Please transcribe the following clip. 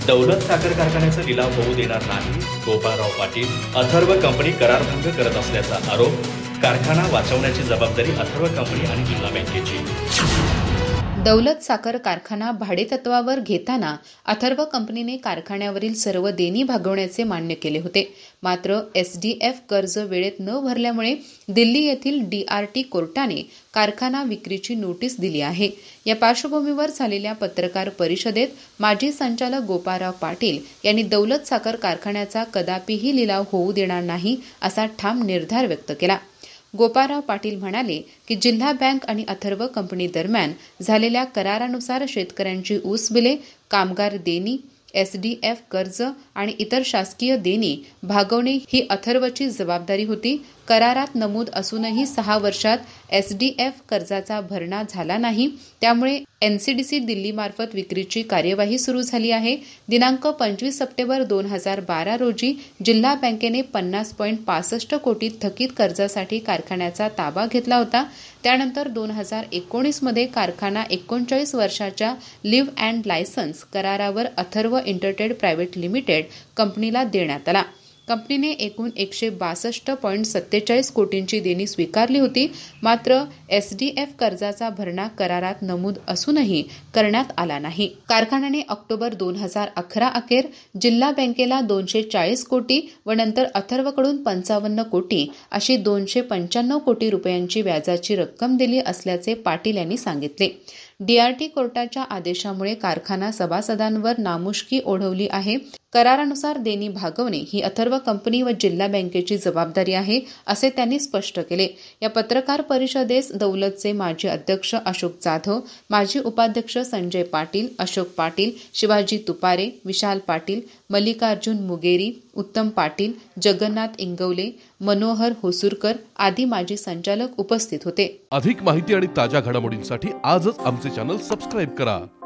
दौलत साखर कारखान्याचा लिलाव होऊ देणार नाही. गोपाळराव पाटील. अथर्व कंपनी करारभंग करत असल्याचा आरोप. कारखाना वाचवण्याची जबाबदारी अथर्व कंपनी आणि जिल्हा बँकेची. दौलत साखर कारखाना भाडेतत्वावर घेताना अथर्व कंपनीने कारखान्यावरील सर्व देणी भागवण्याचे मान्य केले होते. मात्र SDF कर्ज वेळेत न भरल्यामुळे दिल्ली येथील DRT कोर्टाने कारखाना विक्रीची नोटीस दिली आहे. या पार्श्वभूमीवर झालेल्या पत्रकार परिषदेत माजी संचालक गोपाळराव पाटील यांनी दौलत साखर कारखान्याचा कदापिही लिलाव होऊ देणार नाही असा ठाम निर्धार व्यक्त केला. गोपाळराव पाटील म्हणाले की जिल्हा बँक आणि अथर्व कंपनी दरम्यान झालेल्या करारानुसार शेतकऱ्यांची ऊस बिले, कामगार देणी, SDF कर्ज आणि इतर शासकीय देणी भागवणे ही अथर्वची जबाबदारी होती. करारात नमूद असूनही 6 वर्षात SDF कर्जाचा भरणा झाला नाही. त्यामुळे NCDC दिल्लीमार्फत विक्रीची कार्यवाही सुरू झाली आहे. दिनांक 25 सप्टेंबर 2012 रोजी जिल्हा बँकेने 50.65 कोटी थकीत कर्जासाठी कारखान्याचा ताबा घेतला होता. त्यानंतर 2019 मध्ये कारखाना 39 वर्षाच्या लिव्ह अँड लायसन्स करारावर अथर्व इंटरटेड प्रायव्हेट लिमिटेड कंपनीला देण्यात आला. कंपनीने एकूण 162.47 कोटींची देणी स्वीकारली होती. मात्र SDF कर्जाचा भरणा करारात नमूद असूनही करण्यात आला नाही. कारखान्याने ऑक्टोबर 2011 अखेर जिल्हा बँकेला 240 कोटी व नंतर अथर्वकडून 55 कोटी अशी 295 कोटी रुपयांची व्याजाची रक्कम दिली असल्याचे पाटील यांनी सांगितले. DRT कोर्टाच्या आदेशामुळे कारखाना सभासदांवर नामुष्की ओढवली आहे. करारानुसार देणी भागवणे ही अथर्व कंपनी व जिल्हा बँकेची जबाबदारी आहे, असे त्यांनी स्पष्ट केले. या पत्रकार परिषदेस दौलतचे माजी अध्यक्ष अशोक जाधव, माजी उपाध्यक्ष संजय पाटील, अशोक पाटील, शिवाजी तुपारे, विशाल पाटील, मल्लिकार्जुन मुगेरी, उत्तम पाटील, जगन्नाथ इंगवले, मनोहर होसुरकर आदी माजी संचालक उपस्थित होते. अधिक माहिती आणि ताज्या घडामोडींसाठी आजच आमचे चॅनल सबस्क्राईब करा.